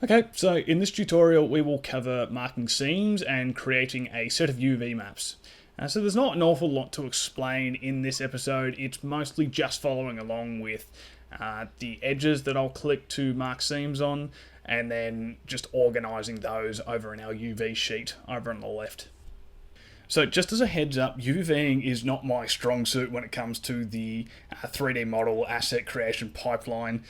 Okay, so in this tutorial we will cover marking seams and creating a set of UV maps. So there's not an awful lot to explain in this episode, it's mostly just following along with the edges that I'll click to mark seams on, and then just organising those over in our UV sheet over on the left. So just as a heads up, UVing is not my strong suit when it comes to the 3D model asset creation pipeline.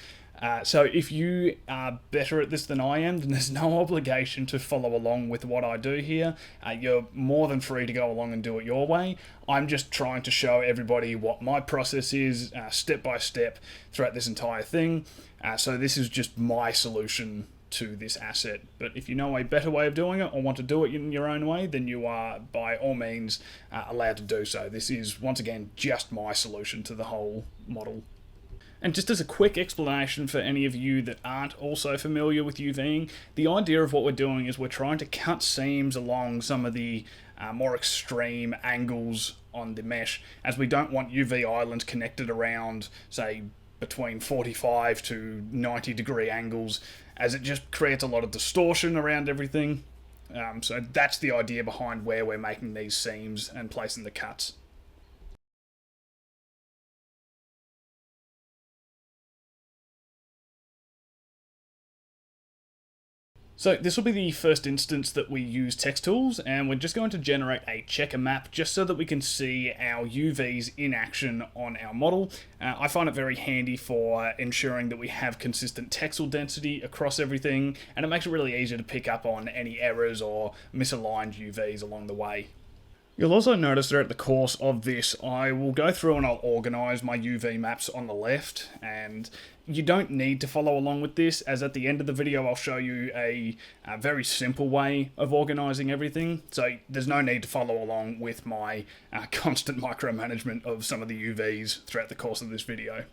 So if you are better at this than I am, then there's no obligation to follow along with what I do here. You're more than free to go along and do it your way. I'm just trying to show everybody what my process is, step by step, throughout this entire thing. So this is just my solution to this asset. But if you know a better way of doing it or want to do it in your own way, then you are by all means allowed to do so. This is once again just my solution to the whole model. And just as a quick explanation for any of you that aren't also familiar with UVing, the idea of what we're doing is we're trying to cut seams along some of the more extreme angles on the mesh, as we don't want UV islands connected around, say, between 45 to 90 degree angles, as it just creates a lot of distortion around everything. So that's the idea behind where we're making these seams and placing the cuts. So this will be the first instance that we use text tools, and we're just going to generate a checker map just so that we can see our UVs in action on our model. I find it very handy for ensuring that we have consistent texel density across everything, and it makes it really easy to pick up on any errors or misaligned UVs along the way. You'll also notice throughout the course of this, I will go through and I'll organise my UV maps on the left, and you don't need to follow along with this, as at the end of the video I'll show you a very simple way of organising everything, so there's no need to follow along with my constant micromanagement of some of the UVs throughout the course of this video.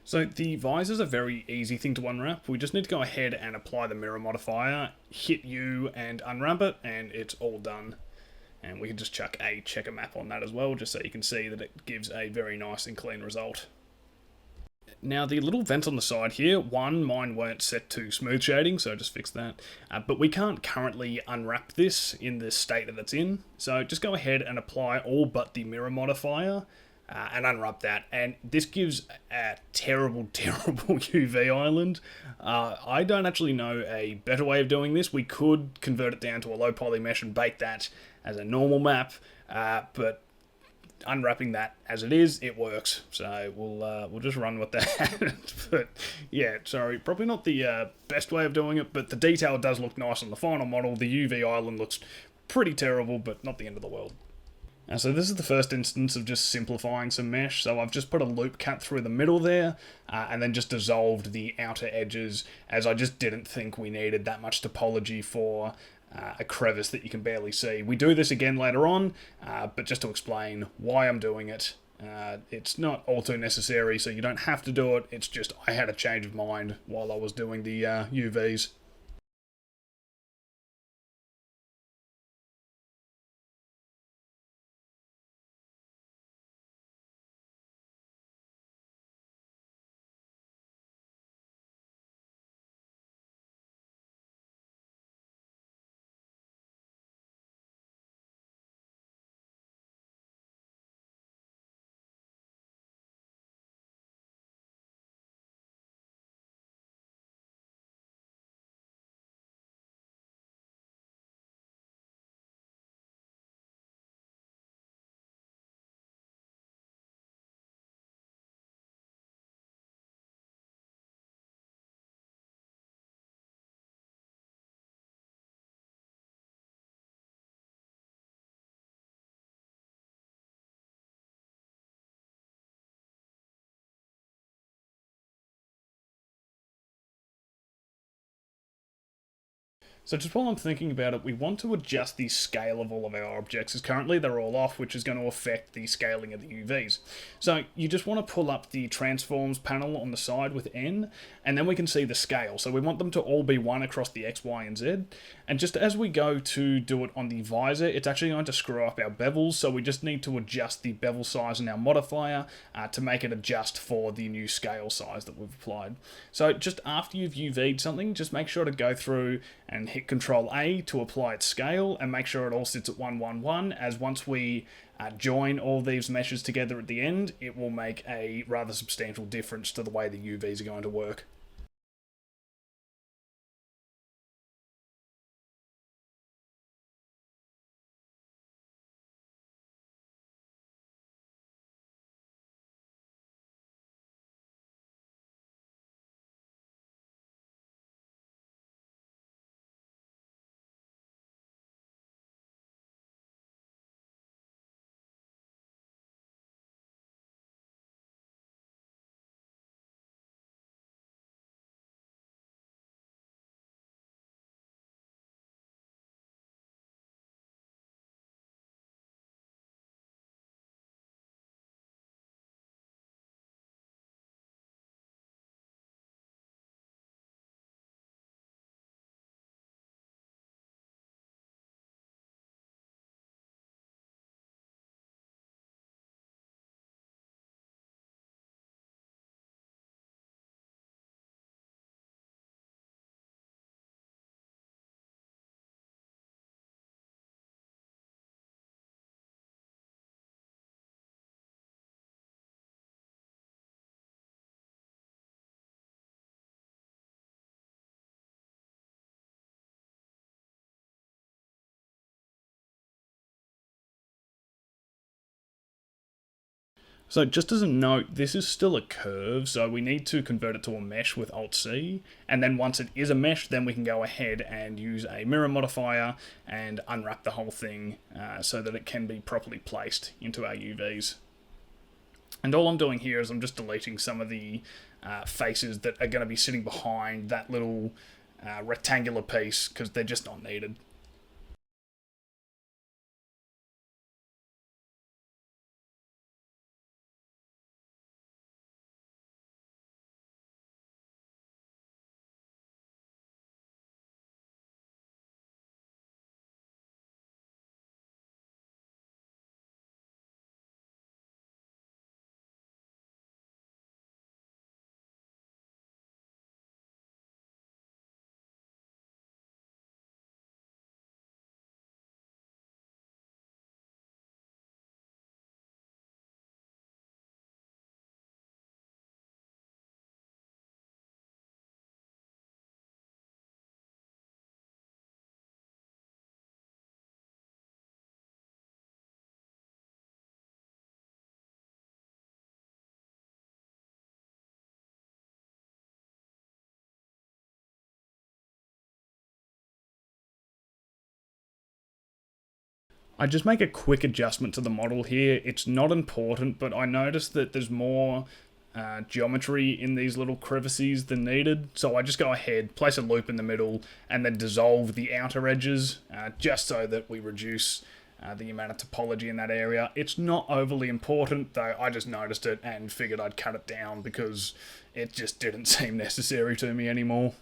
So the visor's a very easy thing to unwrap. We just need to go ahead and apply the mirror modifier, hit U and unwrap it, and it's all done. And we can just chuck a checker map on that as well, just so you can see that it gives a very nice and clean result. Now the little vents on the side here, mine weren't set to smooth shading, so just fix that. But we can't currently unwrap this in the state that it's in, so just go ahead and apply all but the mirror modifier and unwrap that. And this gives a terrible, terrible UV island. I don't actually know a better way of doing this. We could convert it down to a low poly mesh and bake that as a normal map, but unwrapping that as it is, it works. So we'll just run with that. But yeah, sorry, probably not the best way of doing it, but the detail does look nice on the final model. The UV island looks pretty terrible, but not the end of the world. So this is the first instance of just simplifying some mesh. So I've just put a loop cut through the middle there, and then just dissolved the outer edges, as I just didn't think we needed that much topology for a crevice that you can barely see. We do this again later on, but just to explain why I'm doing it, it's not all too necessary, so you don't have to do it. It's just I had a change of mind while I was doing the UVs. So just while I'm thinking about it, we want to adjust the scale of all of our objects, as currently they're all off, which is going to affect the scaling of the UVs. So you just want to pull up the transforms panel on the side with N, and then we can see the scale. So we want them to all be 1 across the X, Y, and Z. And just as we go to do it on the visor, it's actually going to screw up our bevels, so we just need to adjust the bevel size in our modifier to make it adjust for the new scale size that we've applied. So just after you've UV'd something, just make sure to go through and hit Control A to apply its scale, and make sure it all sits at 111, as once we join all these meshes together at the end, it will make a rather substantial difference to the way the UVs are going to work. So just as a note, this is still a curve, so we need to convert it to a mesh with Alt-C, and then once it is a mesh, then we can go ahead and use a mirror modifier and unwrap the whole thing so that it can be properly placed into our UVs. And all I'm doing here is I'm just deleting some of the faces that are going to be sitting behind that little rectangular piece, because they're just not needed. I just make a quick adjustment to the model here. It's not important, but I noticed that there's more geometry in these little crevices than needed, so I just go ahead, place a loop in the middle, and then dissolve the outer edges, just so that we reduce the amount of topology in that area. It's not overly important, though I just noticed it and figured I'd cut it down because it just didn't seem necessary to me anymore.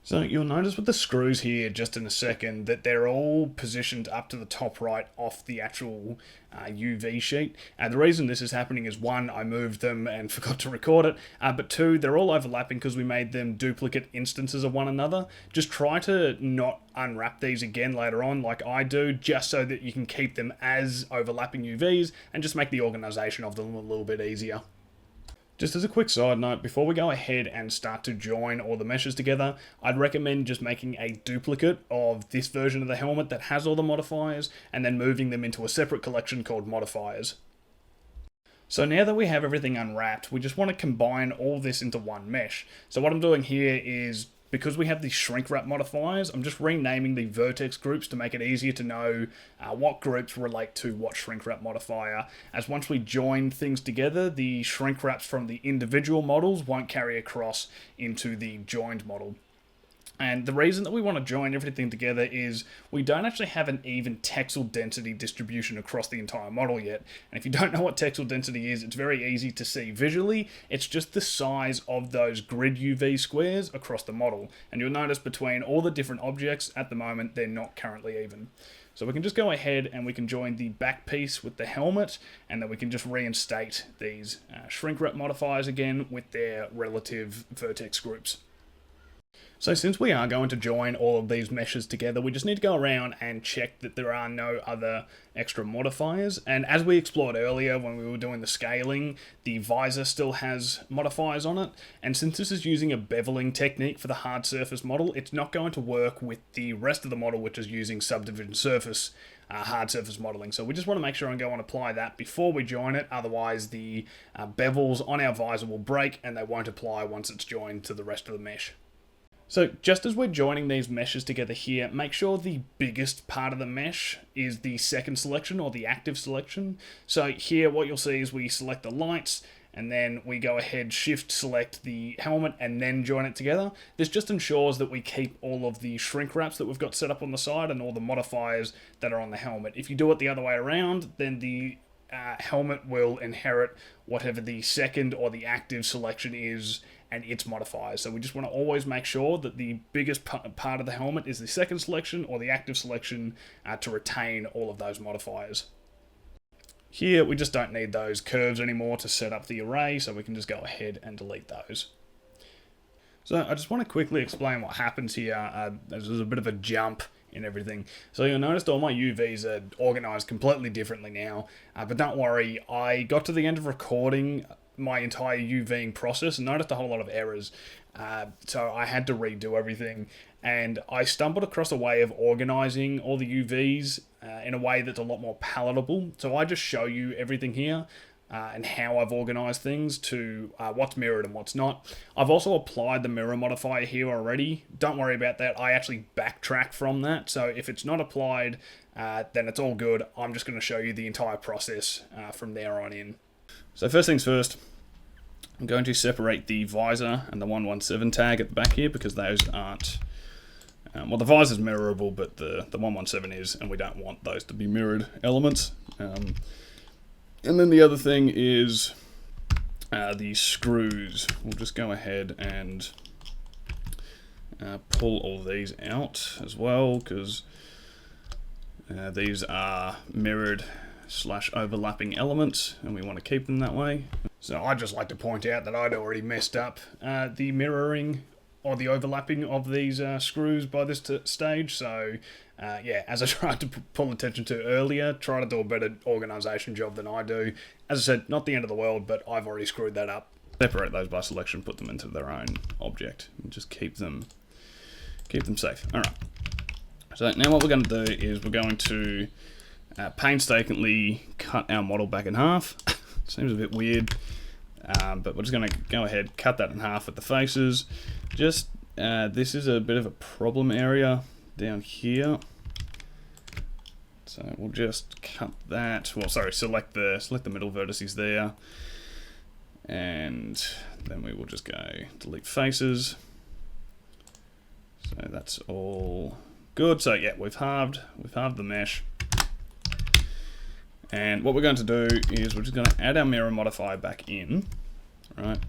So you'll notice with the screws here, just in a second, that they're all positioned up to the top right off the actual UV sheet. The reason this is happening is, one, I moved them and forgot to record it, but two, they're all overlapping because we made them duplicate instances of one another. Just try to not unwrap these again later on like I do, just so that you can keep them as overlapping UVs and just make the organization of them a little bit easier. Just as a quick side note, before we go ahead and start to join all the meshes together, I'd recommend just making a duplicate of this version of the helmet that has all the modifiers, and then moving them into a separate collection called modifiers. So now that we have everything unwrapped, we just want to combine all this into one mesh. So what I'm doing here is, because we have the shrink wrap modifiers, I'm just renaming the vertex groups to make it easier to know what groups relate to what shrink wrap modifier, as once we join things together, the shrink wraps from the individual models won't carry across into the joined model. And the reason that we want to join everything together is we don't actually have an even texel density distribution across the entire model yet. And if you don't know what texel density is, it's very easy to see visually. It's just the size of those grid UV squares across the model. And you'll notice between all the different objects at the moment, they're not currently even. So we can just go ahead and we can join the back piece with the helmet, and then we can just reinstate these shrink wrap modifiers again with their relative vertex groups. So since we are going to join all of these meshes together, we just need to go around and check that there are no other extra modifiers. And as we explored earlier when we were doing the scaling, the visor still has modifiers on it. And since this is using a beveling technique for the hard surface model, it's not going to work with the rest of the model, which is using subdivision surface hard surface modeling. So we just want to make sure and go and apply that before we join it. Otherwise, the bevels on our visor will break and they won't apply once it's joined to the rest of the mesh. So just as we're joining these meshes together here, make sure the biggest part of the mesh is the second selection or the active selection. So here what you'll see is we select the lights and then we go ahead, shift select the helmet and then join it together. This just ensures that we keep all of the shrink wraps that we've got set up on the side and all the modifiers that are on the helmet. If you do it the other way around, then the helmet will inherit whatever the second or the active selection is and its modifiers. So we just want to always make sure that the biggest part of the helmet is the second selection or the active selection to retain all of those modifiers. Here we just don't need those curves anymore to set up the array, so we can just go ahead and delete those. So I just want to quickly explain what happens here. There's a bit of a jump in everything. So you'll notice all my UVs are organized completely differently now, but don't worry, I got to the end of recording my entire UVing process and noticed a whole lot of errors. So I had to redo everything, and I stumbled across a way of organizing all the UVs in a way that's a lot more palatable. So I just show you everything here and how I've organized things to what's mirrored and what's not. I've also applied the mirror modifier here already. Don't worry about that. I actually backtrack from that. So if it's not applied, then it's all good. I'm just going to show you the entire process from there on in. So first things first, I'm going to separate the visor and the 117 tag at the back here because those aren't, well, the visor's mirrorable, but the 117 is, and we don't want those to be mirrored elements. And then the other thing is the screws. We'll just go ahead and pull all these out as well because these are mirrored / overlapping elements and we want to keep them that way. So I'd just like to point out that I'd already messed up the mirroring or the overlapping of these screws by this stage. So yeah, as I tried to pull attention to earlier, try to do a better organization job than I do. As I said, not the end of the world, but I've already screwed that up. Separate those by selection, put them into their own object, and just keep them safe. All right. So now what we're going to do is we're going to painstakingly cut our model back in half. Seems a bit weird, but we're just going to go ahead, cut that in half with the faces. Just this is a bit of a problem area down here, so we'll just cut that. Well, sorry, select the middle vertices there, and then we will just go delete faces. So that's all good. So yeah, we've halved the mesh, and what we're going to do is we're just going to add our mirror modifier back in, right?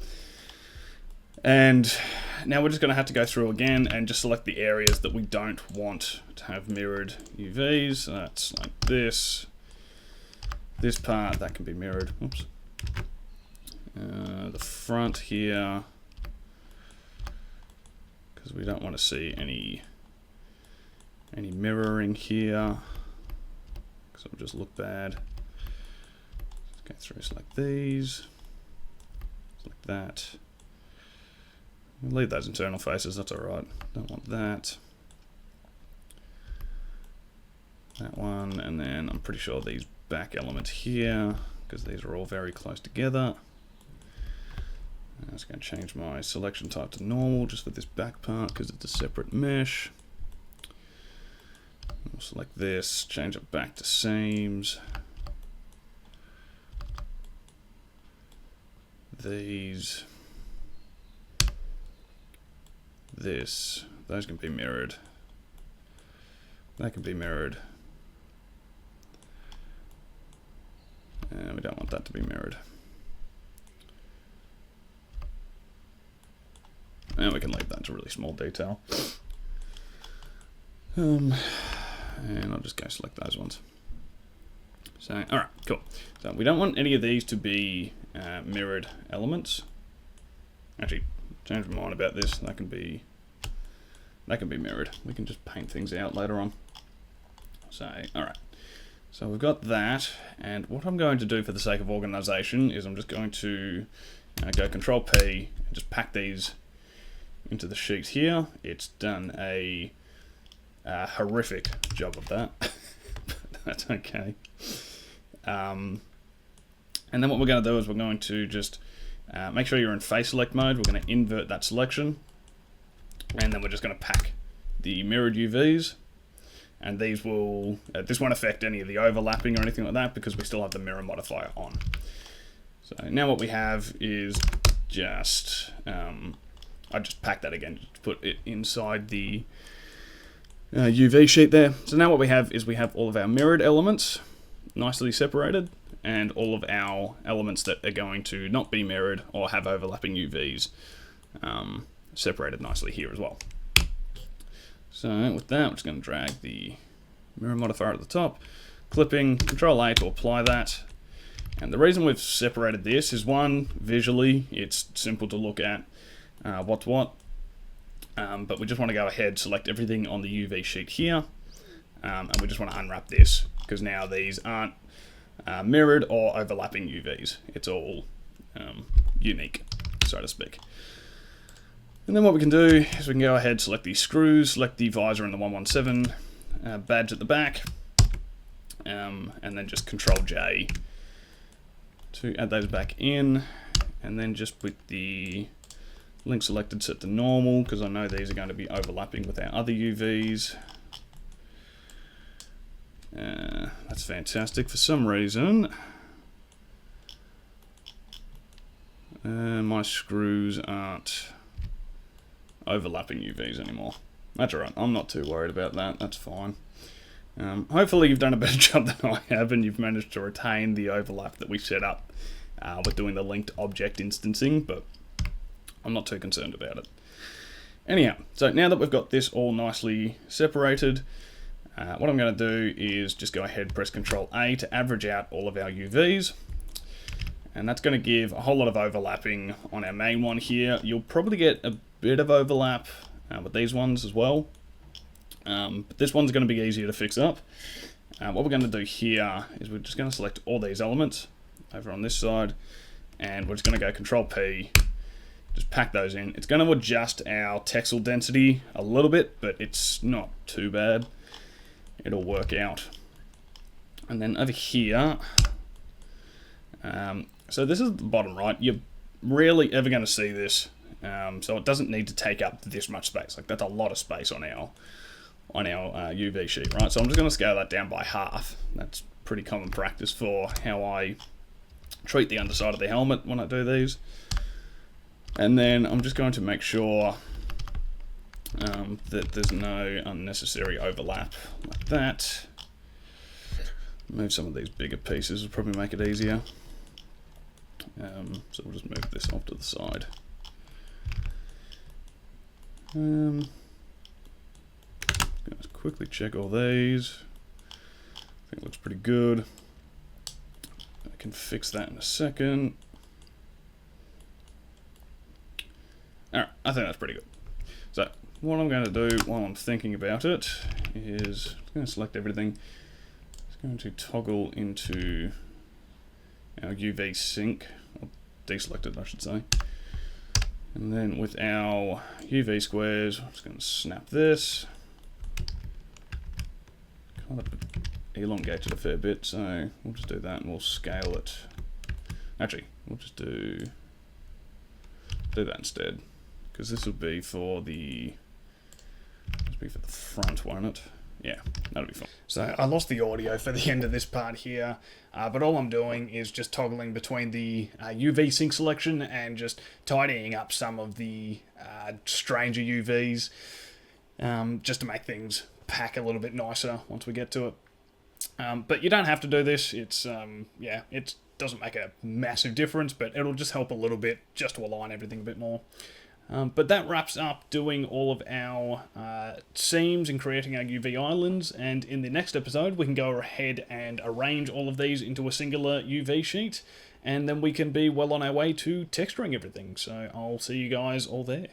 And now we're just going to have to go through again and just select the areas that we don't want to have mirrored UVs. So that's like this part, that can be mirrored. Oops. The front here, because we don't want to see any mirroring here, because it'll just look bad. Let's go through, select these, select that. Leave those internal faces, that's alright. Don't want that. That one, and then I'm pretty sure these back elements here, because these are all very close together. I'm just going to change my selection type to normal just for this back part because it's a separate mesh. We'll select this, change it back to seams. These. Those can be mirrored. That can be mirrored. And we don't want that to be mirrored. And we can leave that to really small detail. And I'll just go select those ones. So, alright, cool. So we don't want any of these to be mirrored elements. Actually, change my mind about this. That can be mirrored. We can just paint things out later on. So, alright. So we've got that, and what I'm going to do for the sake of organization is I'm just going to go Control P and just pack these into the sheet here. It's done a horrific job of that, but that's okay. And then what we're going to do is we're going to just make sure you're in face select mode. We're going to invert that selection, and then we're just going to pack the mirrored UVs. And these will, this won't affect any of the overlapping or anything like that because we still have the mirror modifier on. So now what we have is just, I just packed that again to put it inside the UV sheet there. So now what we have is we have all of our mirrored elements nicely separated and all of our elements that are going to not be mirrored or have overlapping UVs separated nicely here as well. So with that, we're just going to drag the mirror modifier at the top, clipping, Control A to apply that, And the reason we've separated this is, one, visually, it's simple to look at what's what. But we just want to go ahead, select everything on the UV sheet here, and we just want to unwrap this, because now these aren't mirrored or overlapping UVs. It's all unique, so to speak. And then what we can do is we can go ahead, select these screws, select the visor and the 117 badge at the back, and then just Control J to add those back in, and then just with the link selected set to normal, because I know these are going to be overlapping with our other UVs. That's fantastic. For some reason, my screws aren't overlapping UVs anymore. That's alright, I'm not too worried about that, that's fine. Hopefully you've done a better job than I have, and you've managed to retain the overlap that we set up with doing the linked object instancing, but I'm not too concerned about it. Anyhow, so now that we've got this all nicely separated, what I'm going to do is just go ahead and press Control A to average out all of our UVs. And that's going to give a whole lot of overlapping on our main one here. You'll probably get a bit of overlap with these ones as well. But this one's going to be easier to fix up. What we're going to do here is we're just going to select all these elements over on this side, and we're just going to go Control P, just pack those in. It's going to adjust our texel density a little bit, but it's not too bad. It'll work out. And then over here, so this is the bottom right. You're rarely ever going to see this, so it doesn't need to take up this much space. Like, that's a lot of space on our UV sheet, right? So I'm just going to scale that down by half. That's pretty common practice for how I treat the underside of the helmet when I do these. And then I'm just going to make sure that there's no unnecessary overlap like that. Move some of these bigger pieces will probably make it easier. So we'll just move this off to the side. Let's quickly check all these. I think it looks pretty good. I can fix that in a second. Alright, I think that's pretty good. So what I'm going to do while I'm thinking about it is I'm going to select everything. It's going to toggle into our UV sync, or deselect it I should say. And then with our UV squares, I'm just going to snap this. Kind of elongate it a fair bit, so we'll just do that and we'll scale it. Actually, we'll just do that instead, because this will be for the front, won't it? Yeah, that'll be fine. So I lost the audio for the end of this part here, but all I'm doing is just toggling between the UV sync selection and just tidying up some of the stranger UVs, just to make things pack a little bit nicer once we get to it. But you don't have to do this. It's yeah, it doesn't make a massive difference, but it'll just help a little bit just to align everything a bit more. But that wraps up doing all of our seams and creating our UV islands, and in the next episode we can go ahead and arrange all of these into a singular UV sheet, and then we can be well on our way to texturing everything. So I'll see you guys all there.